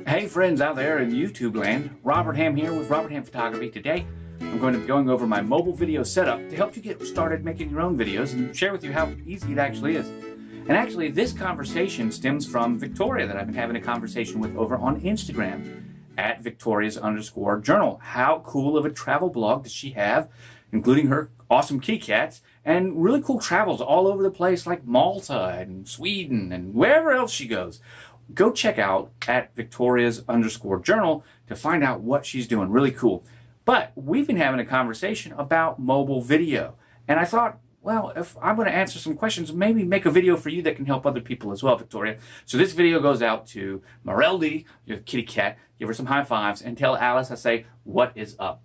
Hey friends out there in YouTube land, Robert Ham here with Robert Ham Photography. Today I'm going to be going over my mobile video setup to help you get started making your own videos and share with you how easy it actually is. And actually this conversation stems from Victoria that I've been having a conversation with over on Instagram at Victoria's_journal. How cool of a travel blog does she have, including her awesome kitty cats and really cool travels all over the place like Malta and Sweden and wherever else she goes. Go check out at Victoria's_journal to find out what she's doing. Really cool. But we've been having a conversation about mobile video. And I thought, well, if I'm going to answer some questions, maybe make a video for you that can help other people as well, Victoria. So this video goes out to Mareldi, your kitty cat. Give her some high fives and tell Alice I say, what is up?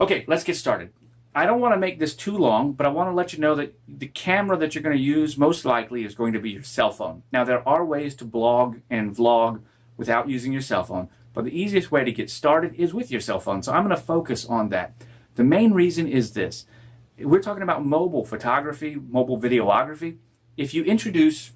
Okay, let's get started. I don't want to make this too long, but I want to let you know that the camera that you're going to use most likely is going to be your cell phone. Now, there are ways to blog and vlog without using your cell phone, but the easiest way to get started is with your cell phone. So I'm going to focus on that. The main reason is this. We're talking about mobile photography, mobile videography. If you introduce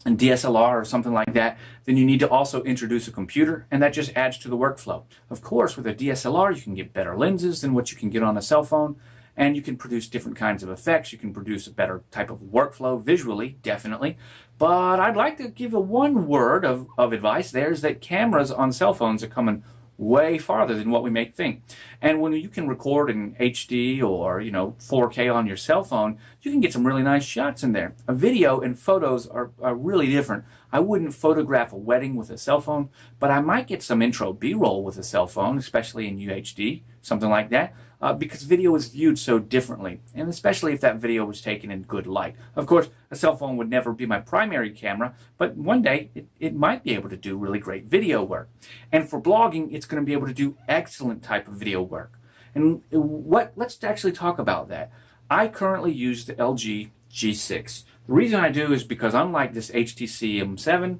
a DSLR or something like that, then you need to also introduce a computer, and that just adds to the workflow. Of course, with a DSLR, you can get better lenses than what you can get on a cell phone, and you can produce different kinds of effects. You can produce a better type of workflow visually, definitely. But I'd like to give one word of advice there is that cameras on cell phones are coming way farther than what we may think. And when you can record in HD or 4K on your cell phone, you can get some really nice shots in there. A video and photos are really different. I wouldn't photograph a wedding with a cell phone, but I might get some intro B-roll with a cell phone, especially in UHD, something like that, because video is viewed so differently, and especially if that video was taken in good light. Of course, a cell phone would never be my primary camera, but one day it might be able to do really great video work. And for blogging, it's going to be able to do excellent type of video work. And let's actually talk about that. I currently use the LG G6. The reason I do is because unlike this HTC M7,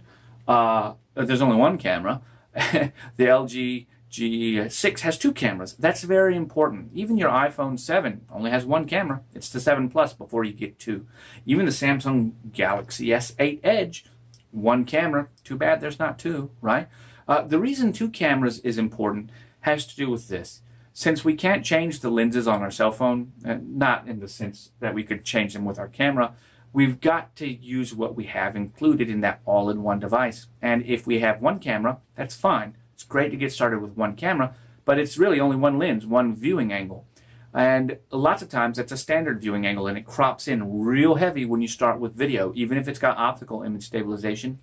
there's only one camera. The LG G6 has two cameras. That's very important. Even your iPhone 7 only has one camera. It's the 7 Plus before you get two. Even the Samsung Galaxy S8 Edge, one camera. Too bad there's not two, right? The reason two cameras is important has to do with this. Since we can't change the lenses on our cell phone, not in the sense that we could change them with our camera, we've got to use what we have included in that all-in-one device. And if we have one camera, that's fine. It's great to get started with one camera, but it's really only one lens, one viewing angle. And lots of times that's a standard viewing angle, and it crops in real heavy when you start with video. Even if it's got optical image stabilization,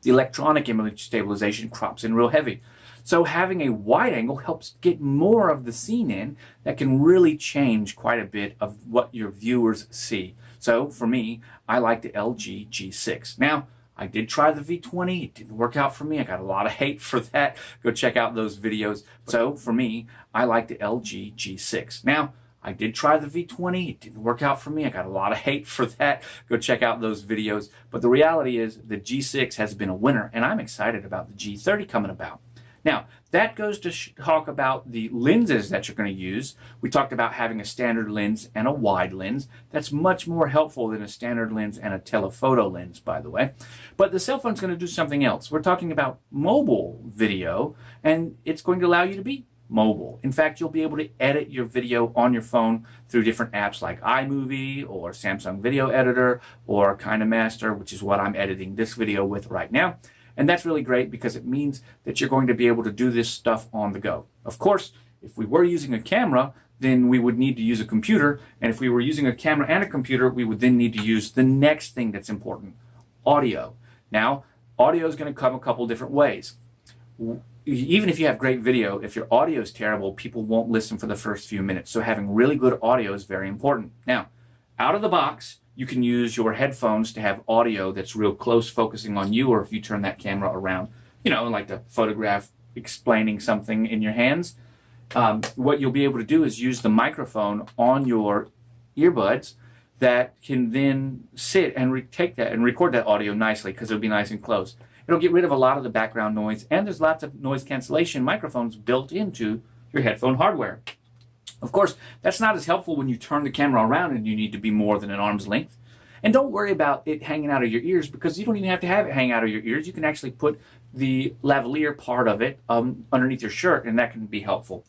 the electronic image stabilization crops in real heavy. So having a wide angle helps get more of the scene in that can really change quite a bit of what your viewers see. So for me, I like the LG G6. Now, I did try the V20. It didn't work out for me. I got a lot of hate for that. Go check out those videos. So for me, I like the LG G6. Now, I did try the V20. It didn't work out for me. I got a lot of hate for that. Go check out those videos. But the reality is the G6 has been a winner, and I'm excited about the G30 coming about. Now, that goes to talk about the lenses that you're going to use. We talked about having a standard lens and a wide lens. That's much more helpful than a standard lens and a telephoto lens, by the way. But the cell phone's going to do something else. We're talking about mobile video, and it's going to allow you to be mobile. In fact, you'll be able to edit your video on your phone through different apps like iMovie or Samsung Video Editor or KineMaster, which is what I'm editing this video with right now. And that's really great because it means that you're going to be able to do this stuff on the go. Of course, if we were using a camera, then we would need to use a computer. And if we were using a camera and a computer, we would then need to use the next thing that's important, audio. Now, audio is going to come a couple different ways. Even if you have great video, if your audio is terrible, people won't listen for the first few minutes. So having really good audio is very important. Now, out of the box, you can use your headphones to have audio that's real close focusing on you, or if you turn that camera around, like the photograph explaining something in your hands. What you'll be able to do is use the microphone on your earbuds that can then sit and take that and record that audio nicely because it'll be nice and close. It'll get rid of a lot of the background noise, and there's lots of noise cancellation microphones built into your headphone hardware. Of course, that's not as helpful when you turn the camera around and you need to be more than an arm's length. And don't worry about it hanging out of your ears, because you don't even have to have it hang out of your ears. You can actually put the lavalier part of it underneath your shirt, and that can be helpful.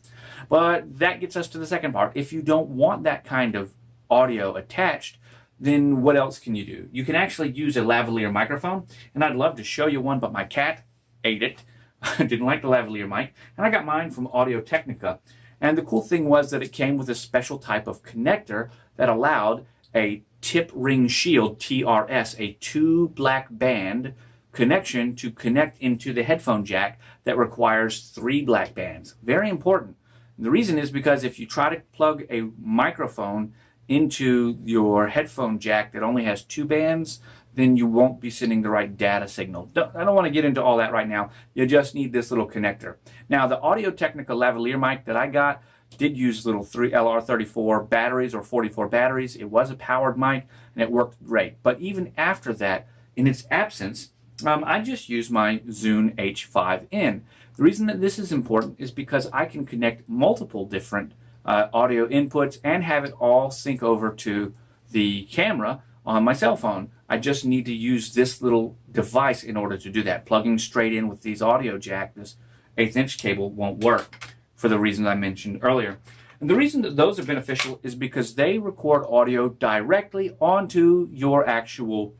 But that gets us to the second part. If you don't want that kind of audio attached, then what else can you do? You can actually use a lavalier microphone, and I'd love to show you one, but my cat ate it. I didn't like the lavalier mic, and I got mine from Audio-Technica. And the cool thing was that it came with a special type of connector that allowed a tip ring shield, TRS, a 2 black band connection to connect into the headphone jack that requires 3 black bands. Very important. And the reason is because if you try to plug a microphone into your headphone jack that only has 2 bands, then you won't be sending the right data signal. I don't want to get into all that right now. You just need this little connector. Now, the Audio-Technica lavalier mic that I got did use little LR34 batteries or 44 batteries. It was a powered mic, and it worked great. But even after that, in its absence, I just used my Zune H5N. The reason that this is important is because I can connect multiple different audio inputs and have it all sync over to the camera on my cell phone. I just need to use this little device in order to do that. Plugging straight in with these audio jack, this 1/8 inch cable won't work for the reasons I mentioned earlier. And the reason that those are beneficial is because they record audio directly onto your actual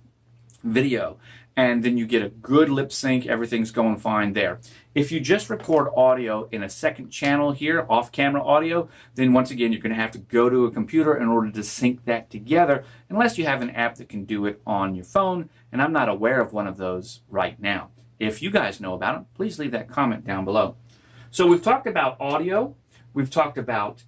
video, and then you get a good lip sync. Everything's going fine there. If you just record audio in a second channel here, off-camera audio, then once again you're going to have to go to a computer in order to sync that together, unless you have an app that can do it on your phone, and I'm not aware of one of those right now. If you guys know about it, please leave that comment down below. So we've talked about audio, we've talked about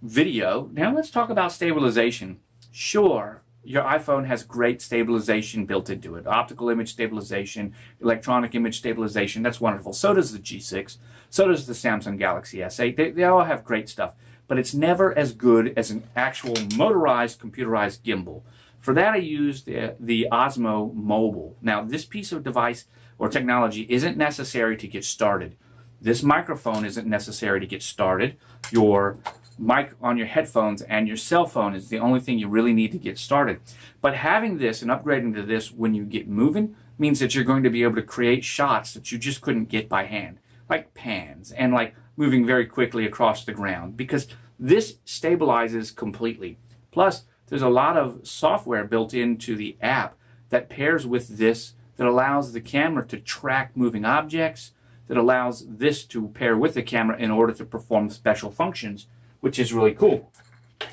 video. Now let's talk about stabilization. Sure, your iPhone has great stabilization built into it. Optical image stabilization, electronic image stabilization, that's wonderful. So does the G6, so does the Samsung Galaxy S8. They all have great stuff, but it's never as good as an actual motorized, computerized gimbal. For that I used the Osmo Mobile. Now this piece of device or technology isn't necessary to get started. This microphone isn't necessary to get started. Your mic on your headphones and your cell phone is the only thing you really need to get started. But having this and upgrading to this when you get moving means that you're going to be able to create shots that you just couldn't get by hand, like pans and like moving very quickly across the ground, because this stabilizes completely. Plus, there's a lot of software built into the app that pairs with this that allows the camera to track moving objects, that allows this to pair with the camera in order to perform special functions, which is really cool.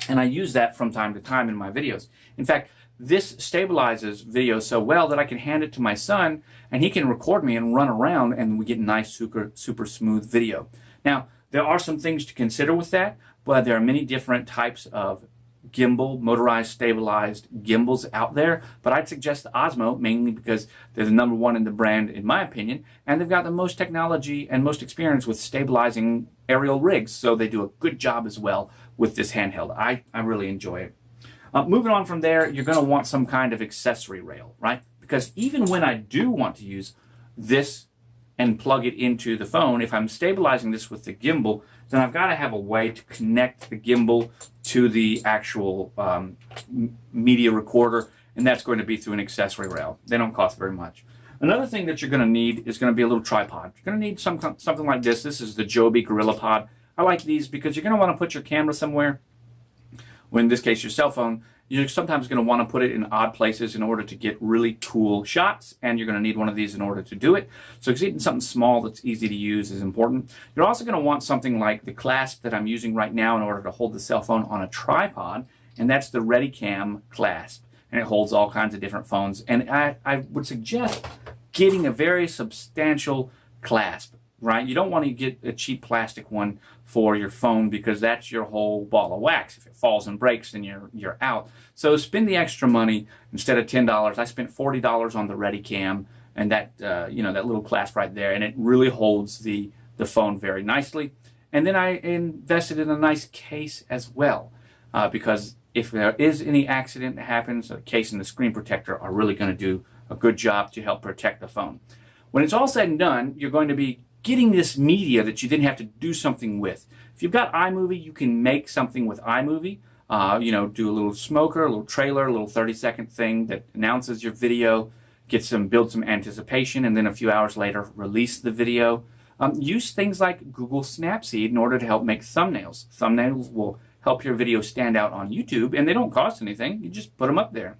And I use that from time to time in my videos. In fact, this stabilizes video so well that I can hand it to my son and he can record me and run around and we get nice, super smooth video. Now, there are some things to consider with that, but there are many different types of gimbal, motorized, stabilized gimbals out there, but I'd suggest the Osmo mainly because they're the #1 in the brand, in my opinion, and they've got the most technology and most experience with stabilizing aerial rigs, so they do a good job as well with this handheld. I really enjoy it. Moving on from there, you're going to want some kind of accessory rail, right? Because even when I do want to use this and plug it into the phone, if I'm stabilizing this with the gimbal, then I've got to have a way to connect the gimbal to the actual media recorder, and that's going to be through an accessory rail. They don't cost very much. Another thing that you're going to need is going to be a little tripod. You're going to need something like this. This is the Joby Gorilla Pod. I like these because you're going to want to put your camera somewhere, well, in this case your cell phone. You're sometimes going to want to put it in odd places in order to get really cool shots, and you're going to need one of these in order to do it. So getting something small that's easy to use is important. You're also going to want something like the clasp that I'm using right now in order to hold the cell phone on a tripod, and that's the ReadyCam clasp, and it holds all kinds of different phones. And I would suggest getting a very substantial clasp, right? You don't want to get a cheap plastic one for your phone because that's your whole ball of wax. If it falls and breaks, then you're out. So spend the extra money. Instead of $10, I spent $40 on the ReadyCam and that that little clasp right there, and it really holds the phone very nicely. And then I invested in a nice case as well because if there is any accident that happens, the case and the screen protector are really going to do a good job to help protect the phone. When it's all said and done, you're going to be getting this media that you then have to do something with. If you've got iMovie, you can make something with iMovie. do a little smoker, a little trailer, a little 30-second thing that announces your video, build some anticipation, and then a few hours later release the video. Use things like Google Snapseed in order to help make thumbnails. Thumbnails will help your video stand out on YouTube, and they don't cost anything. You just put them up there.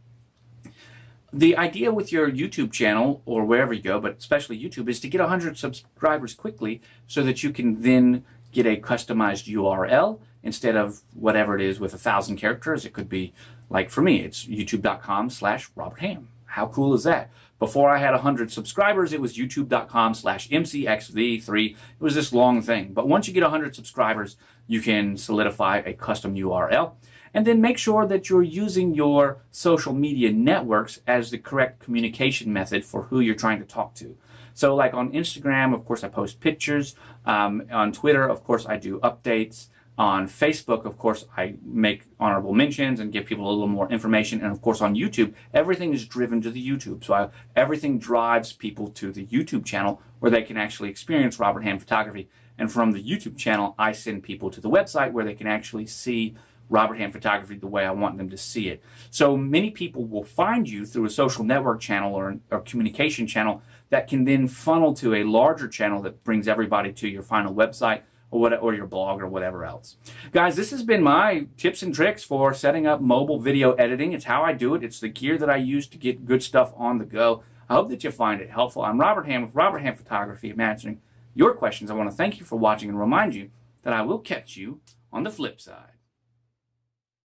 The idea with your YouTube channel, or wherever you go, but especially YouTube, is to get 100 subscribers quickly so that you can then get a customized URL instead of whatever it is with 1,000 characters. It could be, like for me, it's youtube.com/RobertHam. How cool is that? Before I had 100 subscribers, it was youtube.com/MCXV3. It was this long thing. But once you get 100 subscribers, you can solidify a custom URL. And then make sure that you're using your social media networks as the correct communication method for who you're trying to talk to. So like on Instagram, of course, I post pictures. On Twitter, of course, I do updates. On Facebook, of course, I make honorable mentions and give people a little more information. And of course, on YouTube, everything is driven to the YouTube. So everything drives people to the YouTube channel where they can actually experience Robert Ham photography. And from the YouTube channel, I send people to the website where they can actually see Robert Ham photography the way I want them to see it. So many people will find you through a social network channel or communication channel that can then funnel to a larger channel that brings everybody to your final website or your blog or whatever else. Guys, this has been my tips and tricks for setting up mobile video editing. It's how I do it. It's the gear that I use to get good stuff on the go. I hope that you find it helpful. I'm Robert Ham with Robert Ham Photography, answering your questions. I want to thank you for watching and remind you that I will catch you on the flip side.